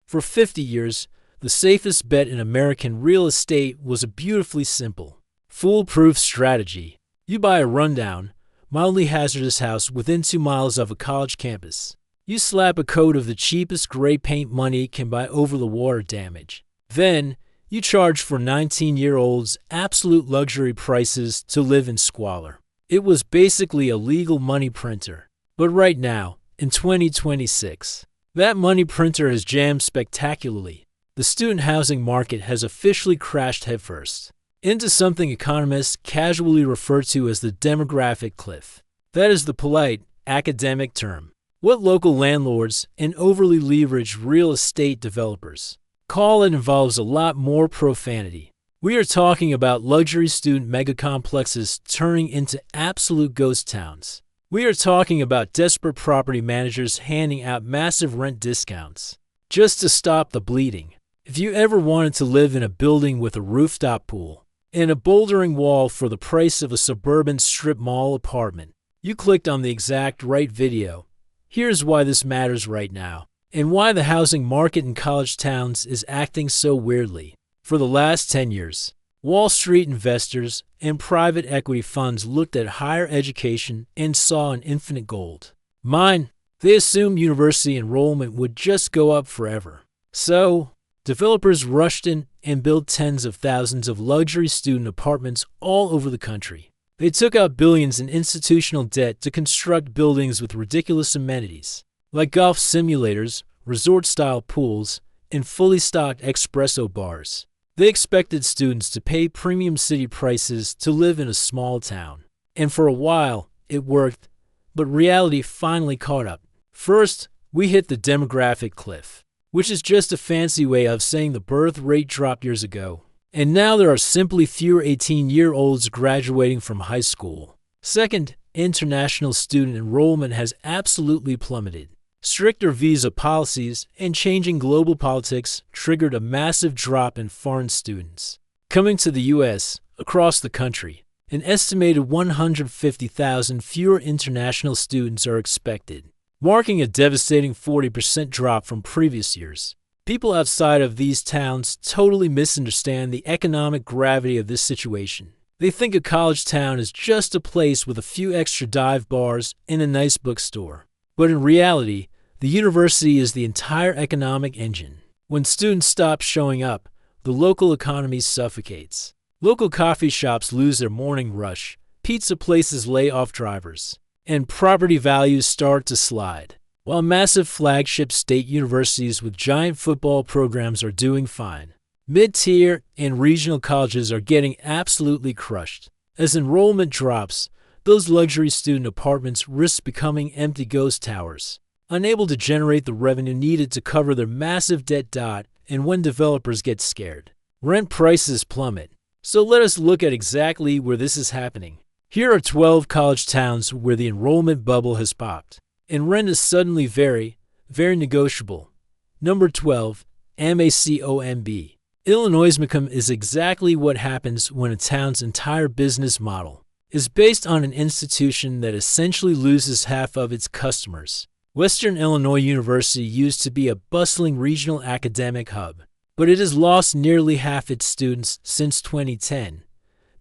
For 50 years, the safest bet in American real estate was a beautifully simple, foolproof strategy. You buy a rundown, mildly hazardous house within 2 miles of a college campus. You slap a coat of the cheapest gray paint money can buy over the water damage. Then, you charge for 19-year-olds absolute luxury prices to live in squalor. It was basically a legal money printer. But right now, in 2026, that money printer has jammed spectacularly. The student housing market has officially crashed headfirst into something economists casually refer to as the demographic cliff. That is the polite, academic term. What local landlords and overly leveraged real estate developers call it involves a lot more profanity. We are talking about luxury student megacomplexes turning into absolute ghost towns. We are talking about desperate property managers handing out massive rent discounts just to stop the bleeding. If you ever wanted to live in a building with a rooftop pool and a bouldering wall for the price of a suburban strip mall apartment, you clicked on the exact right video. Here's why this matters right now, and why the housing market in college towns is acting so weirdly. For the last 10 years, Wall Street investors and private equity funds looked at higher education and saw an infinite gold mine. They assumed university enrollment would just go up forever. So, developers rushed in and built tens of thousands of luxury student apartments all over the country. They took out billions in institutional debt to construct buildings with ridiculous amenities, like golf simulators, resort-style pools, and fully stocked espresso bars. They expected students to pay premium city prices to live in a small town. And for a while, it worked, but reality finally caught up. First, we hit the demographic cliff, which is just a fancy way of saying the birth rate dropped years ago. And now there are simply fewer 18-year-olds graduating from high school. Second, international student enrollment has absolutely plummeted. Stricter visa policies and changing global politics triggered a massive drop in foreign students coming to the U.S. across the country. An estimated 150,000 fewer international students are expected, marking a devastating 40% drop from previous years. People outside of these towns totally misunderstand the economic gravity of this situation. They think a college town is just a place with a few extra dive bars and a nice bookstore. But in reality, the university is the entire economic engine. When students stop showing up, the local economy suffocates. Local coffee shops lose their morning rush, pizza places lay off drivers, and property values start to slide. While massive flagship state universities with giant football programs are doing fine, mid-tier and regional colleges are getting absolutely crushed. As enrollment drops, those luxury student apartments risk becoming empty ghost towers, unable to generate the revenue needed to cover their massive debt. And when developers get scared, rent prices plummet. So let us look at exactly where this is happening. Here are 12 college towns where the enrollment bubble has popped, and rent is suddenly very, very negotiable. Number 12, Macomb. Illinois' Macomb is exactly what happens when a town's entire business model is based on an institution that essentially loses half of its customers. Western Illinois University used to be a bustling regional academic hub, but it has lost nearly half its students since 2010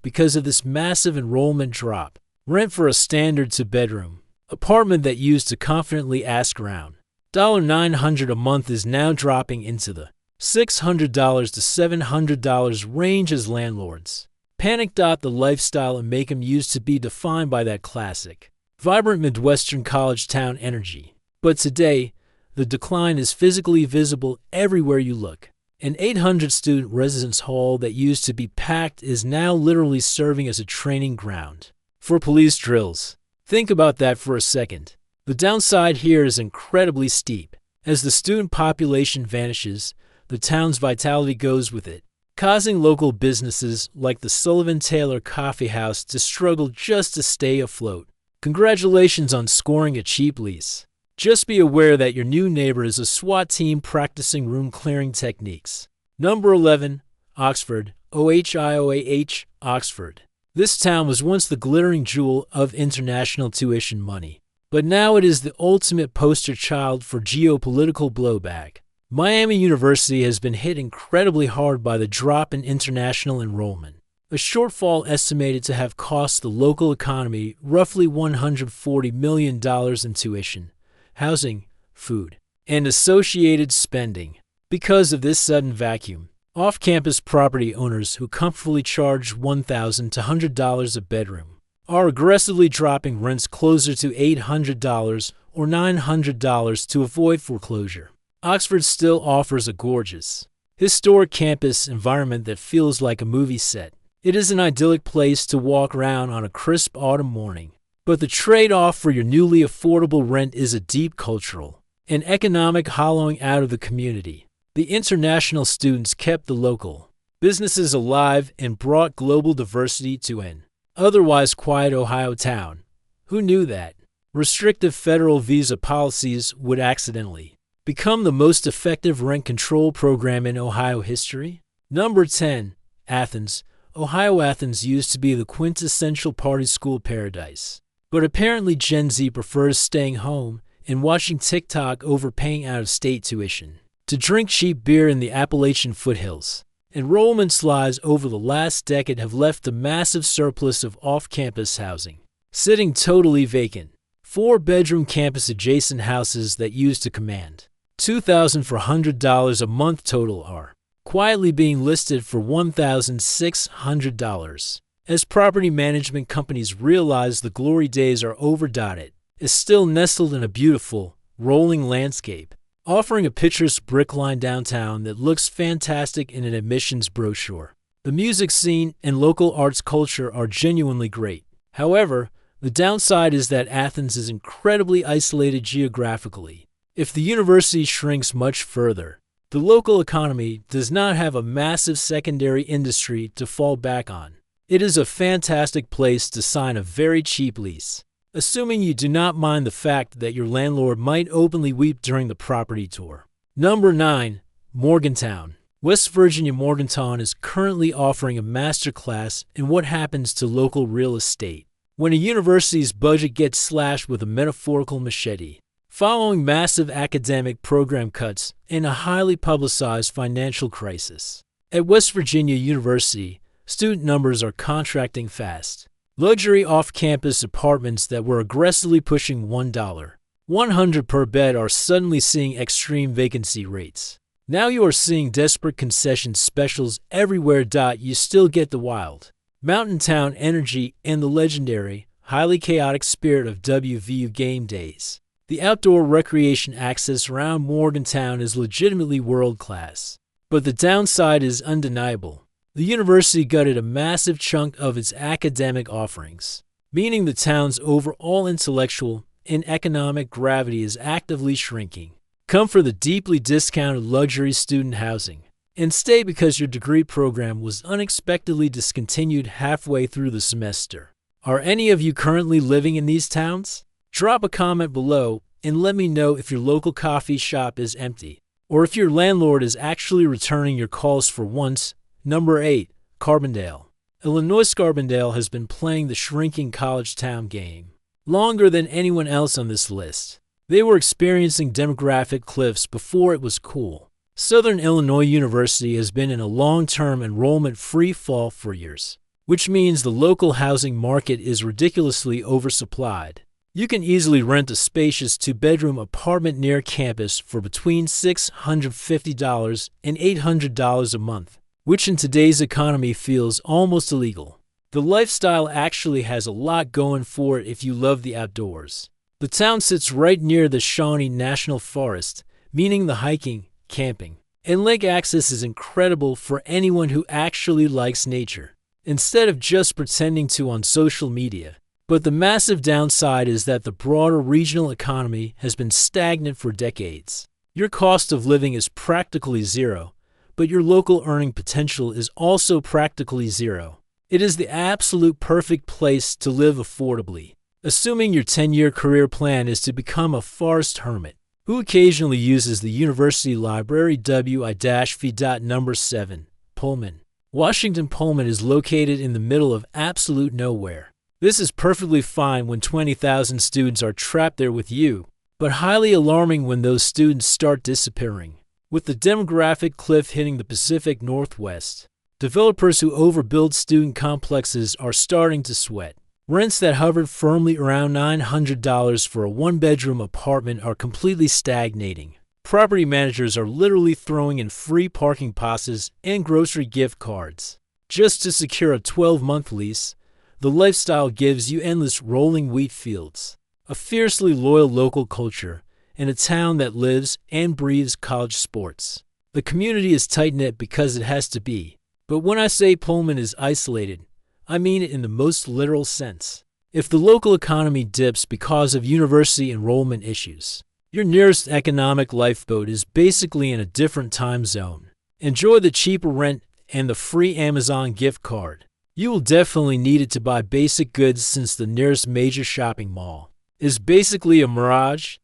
because of this massive enrollment drop. Rent for a standard two-bedroom apartment that used to confidently ask around $900 a month is now dropping into the $600 to $700 range as landlords panic. The lifestyle in Macomb used to be defined by that classic, vibrant Midwestern college town energy. But today, the decline is physically visible everywhere you look. An 800-student residence hall that used to be packed is now literally serving as a training ground for police drills. Think about that for a second. The downside here is incredibly steep. As the student population vanishes, the town's vitality goes with it, causing local businesses like the Sullivan Taylor Coffee House to struggle just to stay afloat. Congratulations on scoring a cheap lease. Just be aware that your new neighbor is a SWAT team practicing room clearing techniques. Number 11, Oxford, OHIOAH, Oxford. This town was once the glittering jewel of international tuition money, but now it is the ultimate poster child for geopolitical blowback. Miami University has been hit incredibly hard by the drop in international enrollment, a shortfall estimated to have cost the local economy roughly $140 million in tuition, housing, food, and associated spending. Because of this sudden vacuum, off-campus property owners who comfortably charge $1,000 to $100 a bedroom are aggressively dropping rents closer to $800 or $900 to avoid foreclosure. Oxford still offers a gorgeous, historic campus environment that feels like a movie set. It is an idyllic place to walk around on a crisp autumn morning. But the trade-off for your newly affordable rent is a deep cultural and economic hollowing out of the community. The international students kept the local businesses alive and brought global diversity to an otherwise quiet Ohio town. Who knew that restrictive federal visa policies would accidentally become the most effective rent control program in Ohio history? Number 10. Athens. Ohio. Athens used to be the quintessential party school paradise. But apparently Gen Z prefers staying home and watching TikTok over paying out-of-state tuition to drink cheap beer in the Appalachian foothills. Enrollment slides over the last decade have left a massive surplus of off-campus housing sitting totally vacant. 4-bedroom campus-adjacent houses that used to command $2,400 a month total are quietly being listed for $1,600. As property management companies realize the glory days are over. It is still nestled in a beautiful, rolling landscape, offering a picturesque brick-lined downtown that looks fantastic in an admissions brochure. The music scene and local arts culture are genuinely great. However, the downside is that Athens is incredibly isolated geographically. If the university shrinks much further, the local economy does not have a massive secondary industry to fall back on. It is a fantastic place to sign a very cheap lease, assuming you do not mind the fact that your landlord might openly weep during the property tour. Number 9. Morgantown. West Virginia. Morgantown is currently offering a masterclass in what happens to local real estate when a university's budget gets slashed with a metaphorical machete. Following massive academic program cuts and a highly publicized financial crisis at West Virginia University, student numbers are contracting fast. Luxury off-campus apartments that were aggressively pushing $1.100 per bed are suddenly seeing extreme vacancy rates. Now you are seeing desperate concession specials everywhere. You still get the wild mountain town energy and the legendary, highly chaotic spirit of WVU game days. The outdoor recreation access around Morgantown is legitimately world-class. But the downside is undeniable. The university gutted a massive chunk of its academic offerings, meaning the town's overall intellectual and economic gravity is actively shrinking. Come for the deeply discounted luxury student housing, and stay because your degree program was unexpectedly discontinued halfway through the semester. Are any of you currently living in these towns? Drop a comment below and let me know if your local coffee shop is empty, or if your landlord is actually returning your calls for once. Number 8. Carbondale. Illinois. Carbondale has been playing the shrinking college town game longer than anyone else on this list. They were experiencing demographic cliffs before it was cool. Southern Illinois University has been in a long-term enrollment free fall for years, which means the local housing market is ridiculously oversupplied. You can easily rent a spacious 2-bedroom apartment near campus for between $650 and $800 a month, which in today's economy feels almost illegal. The lifestyle actually has a lot going for it if you love the outdoors. The town sits right near the Shawnee National Forest, meaning the hiking, camping, and lake access is incredible for anyone who actually likes nature, instead of just pretending to on social media. But the massive downside is that the broader regional economy has been stagnant for decades. Your cost of living is practically zero, but your local earning potential is also practically zero. It is the absolute perfect place to live affordably, assuming your 10-year career plan is to become a forest hermit who occasionally uses the university library. Number 7. Pullman. Washington. Pullman is located in the middle of absolute nowhere. This is perfectly fine when 20,000 students are trapped there with you, but highly alarming when those students start disappearing. With the demographic cliff hitting the Pacific Northwest, developers who overbuild student complexes are starting to sweat. Rents that hovered firmly around $900 for a one-bedroom apartment are completely stagnating. Property managers are literally throwing in free parking passes and grocery gift cards just to secure a 12-month lease. The lifestyle gives you endless rolling wheat fields, a fiercely loyal local culture, and a town that lives and breathes college sports. The community is tight-knit because it has to be. But when I say Pullman is isolated, I mean it in the most literal sense. If the local economy dips because of university enrollment issues, your nearest economic lifeboat is basically in a different time zone. Enjoy the cheaper rent and the free Amazon gift card. You will definitely need it to buy basic goods since the nearest major shopping mall is basically a mirage.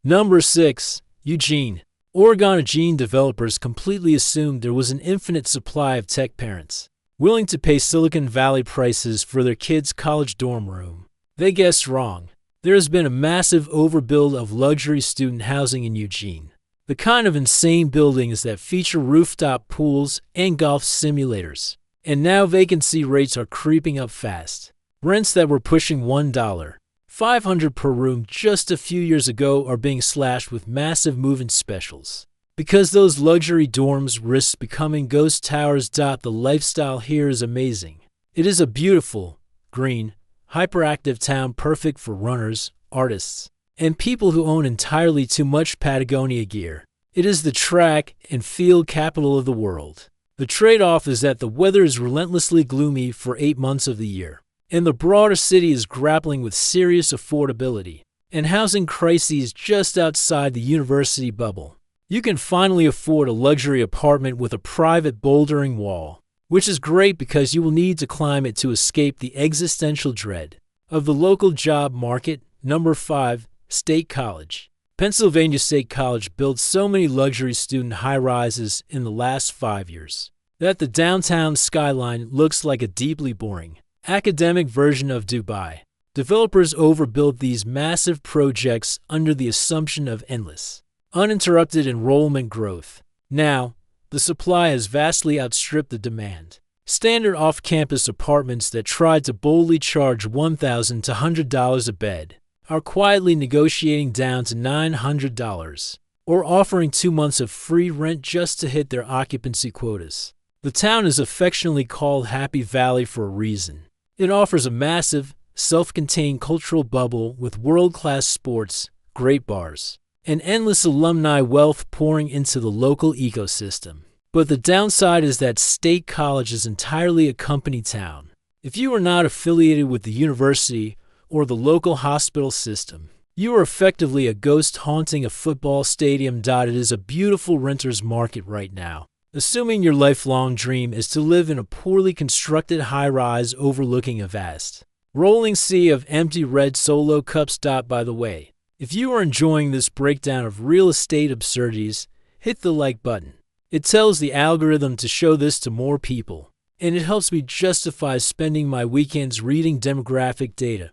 Number 6. Eugene. Oregon-Eugene developers completely assumed there was an infinite supply of tech parents willing to pay Silicon Valley prices for their kids' college dorm room. They guessed wrong. There has been a massive overbuild of luxury student housing in Eugene. The kind of insane buildings that feature rooftop pools and golf simulators. And now vacancy rates are creeping up fast. Rents that were pushing $1.500 per room just a few years ago are being slashed with massive move-in specials. Because those luxury dorms risk becoming ghost towers. The lifestyle here is amazing. It is a beautiful, green, hyperactive town perfect for runners, artists, and people who own entirely too much Patagonia gear. It is the track and field capital of the world. The trade-off is that the weather is relentlessly gloomy for 8 months of the year, and the broader city is grappling with serious affordability and housing crises just outside the university bubble. You can finally afford a luxury apartment with a private bouldering wall, which is great because you will need to climb it to escape the existential dread of the local job market. Number 5. State College. Pennsylvania State College built so many luxury student high-rises in the last 5 years that the downtown skyline looks like a deeply boring, academic version of Dubai. Developers overbuilt these massive projects under the assumption of endless, uninterrupted enrollment growth. Now, the supply has vastly outstripped the demand. Standard off-campus apartments that tried to boldly charge $1,000 to $100 a bed are quietly negotiating down to $900, or offering 2 months of free rent just to hit their occupancy quotas. The town is affectionately called Happy Valley for a reason. It offers a massive, self-contained cultural bubble with world-class sports, great bars, and endless alumni wealth pouring into the local ecosystem. But the downside is that State College is entirely a company town. If you are not affiliated with the university or the local hospital system, you are effectively a ghost haunting a football stadium. It is a beautiful renter's market right now, assuming your lifelong dream is to live in a poorly constructed high-rise overlooking a vast, rolling sea of empty red Solo cups. By the way, if you are enjoying this breakdown of real estate absurdities, hit the like button. It tells the algorithm to show this to more people, and it helps me justify spending my weekends reading demographic data.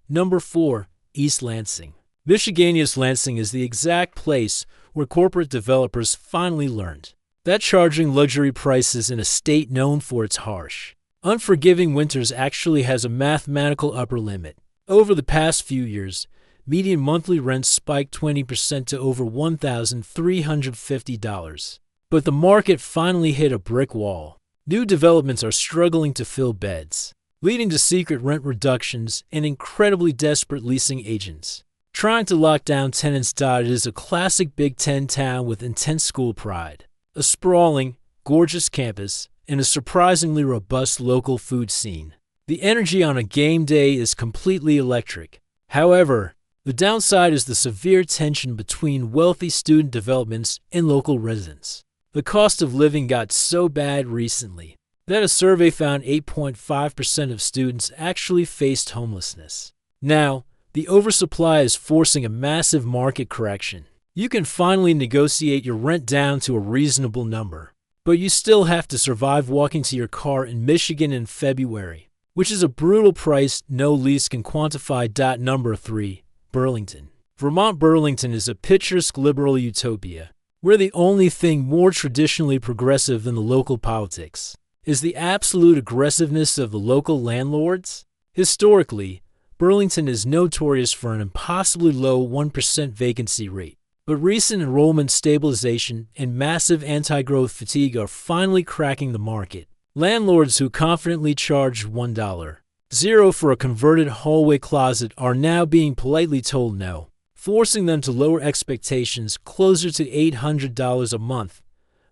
Number 4. East Lansing. Michigania's Lansing is the exact place where corporate developers finally learned that charging luxury prices in a state known for its harsh, unforgiving winters actually has a mathematical upper limit. Over the past few years, median monthly rents spiked 20% to over $1,350. But the market finally hit a brick wall. New developments are struggling to fill beds, leading to secret rent reductions and incredibly desperate leasing agents trying to lock down tenants. It is a classic Big Ten town with intense school pride, a sprawling, gorgeous campus, and a surprisingly robust local food scene. The energy on a game day is completely electric. However, the downside is the severe tension between wealthy student developments and local residents. The cost of living got so bad recently that a survey found 8.5% of students actually faced homelessness. Now, the oversupply is forcing a massive market correction. You can finally negotiate your rent down to a reasonable number, but you still have to survive walking to your car in Michigan in February, which is a brutal price no lease can quantify. Number 3. Burlington. Vermont. Burlington is a picturesque liberal utopia where the only thing more traditionally progressive than the local politics is the absolute aggressiveness of the local landlords. Historically, Burlington is notorious for an impossibly low 1% vacancy rate, but recent enrollment stabilization and massive anti-growth fatigue are finally cracking the market. Landlords who confidently charged $1.00 for a converted hallway closet are now being politely told no, forcing them to lower expectations closer to $800 a month.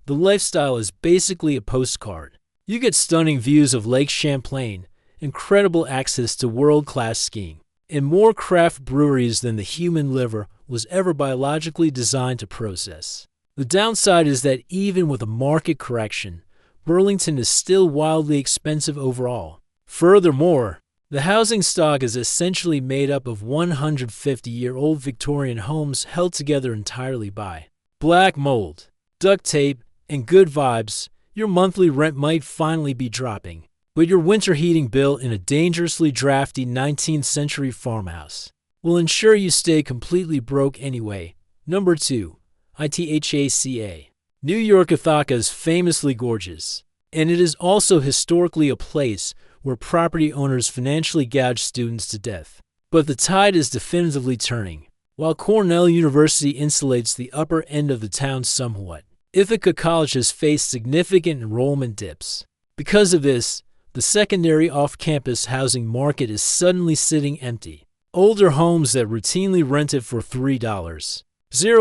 The lifestyle is basically a postcard. You get stunning views of Lake Champlain, incredible access to world-class skiing, and more craft breweries than the human liver was ever biologically designed to process. The downside is that even with a market correction, Burlington is still wildly expensive overall. Furthermore, the housing stock is essentially made up of 150-year-old Victorian homes held together entirely by black mold, duct tape, and good vibes. Your monthly rent might finally be dropping, but your winter heating bill in a dangerously drafty 19th century farmhouse will ensure you stay completely broke anyway. Number 2. Ithaca. New York Ithaca is famously gorgeous, and it is also historically a place where property owners financially gouge students to death. But the tide is definitively turning. While Cornell University insulates the upper end of the town somewhat, Ithaca College has faced significant enrollment dips. Because of this, the secondary off-campus housing market is suddenly sitting empty. Older homes that routinely rented for $3.00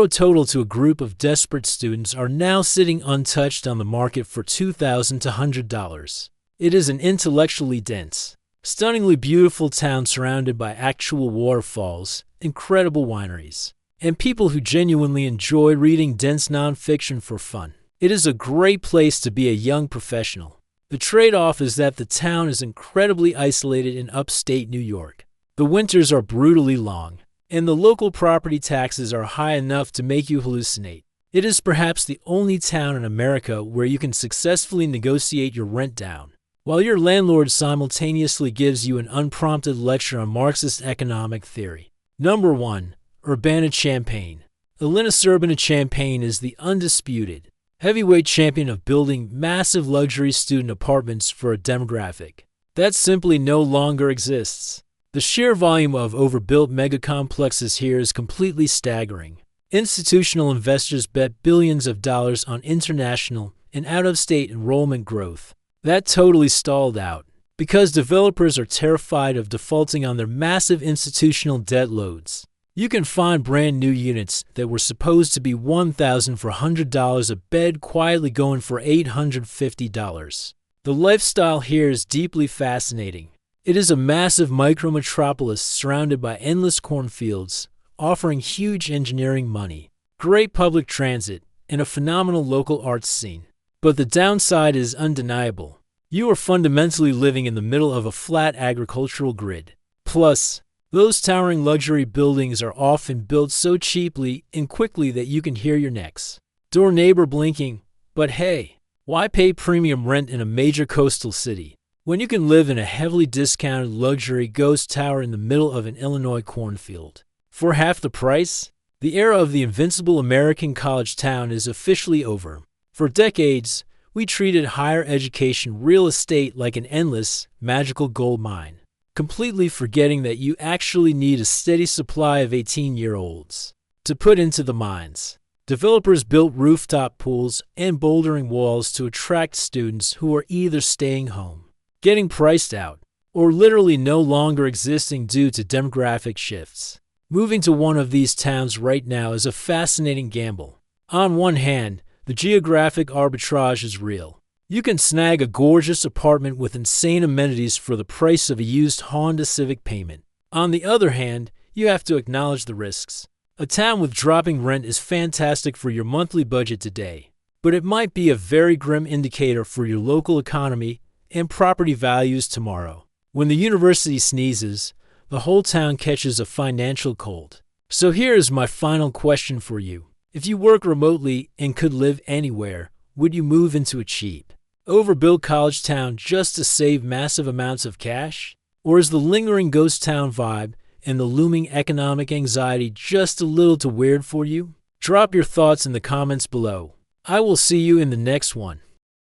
total to a group of desperate students are now sitting untouched on the market for $2,000 to $100. It is an intellectually dense, stunningly beautiful town surrounded by actual waterfalls, incredible wineries, and people who genuinely enjoy reading dense nonfiction for fun. It is a great place to be a young professional. The trade-off is that the town is incredibly isolated in upstate New York. The winters are brutally long, and the local property taxes are high enough to make you hallucinate. It is perhaps the only town in America where you can successfully negotiate your rent down, while your landlord simultaneously gives you an unprompted lecture on Marxist economic theory. Number 1. Urbana-Champaign. Urbana-Champaign is the undisputed, heavyweight champion of building massive luxury student apartments for a demographic that simply no longer exists. The sheer volume of overbuilt mega-complexes here is completely staggering. Institutional investors bet billions of dollars on international and out-of-state enrollment growth. That totally stalled out because developers are terrified of defaulting on their massive institutional debt loads. You can find brand new units that were supposed to be $1,000 for $100 a bed quietly going for $850. The lifestyle here is deeply fascinating. It is a massive micro-metropolis surrounded by endless cornfields, offering huge engineering money, great public transit, and a phenomenal local arts scene. But the downside is undeniable. You are fundamentally living in the middle of a flat agricultural grid. Plus, those towering luxury buildings are often built so cheaply and quickly that you can hear your next door neighbor blinking. But hey, why pay premium rent in a major coastal city when you can live in a heavily discounted luxury ghost tower in the middle of an Illinois cornfield for half the price? The era of the invincible American college town is officially over. For decades, we treated higher education real estate like an endless, magical gold mine, completely forgetting that you actually need a steady supply of 18-year-olds to put into the mines. Developers built rooftop pools and bouldering walls to attract students who are either staying home, getting priced out, or literally no longer existing due to demographic shifts. Moving to one of these towns right now is a fascinating gamble. On one hand, the geographic arbitrage is real. You can snag a gorgeous apartment with insane amenities for the price of a used Honda Civic payment. On the other hand, you have to acknowledge the risks. A town with dropping rent is fantastic for your monthly budget today, but it might be a very grim indicator for your local economy and property values tomorrow. When the university sneezes, the whole town catches a financial cold. So here is my final question for you. If you work remotely and could live anywhere, would you move into a cheap, overbuilt college town just to save massive amounts of cash? Or is the lingering ghost town vibe and the looming economic anxiety just a little too weird for you? Drop your thoughts in the comments below. I will see you in the next one.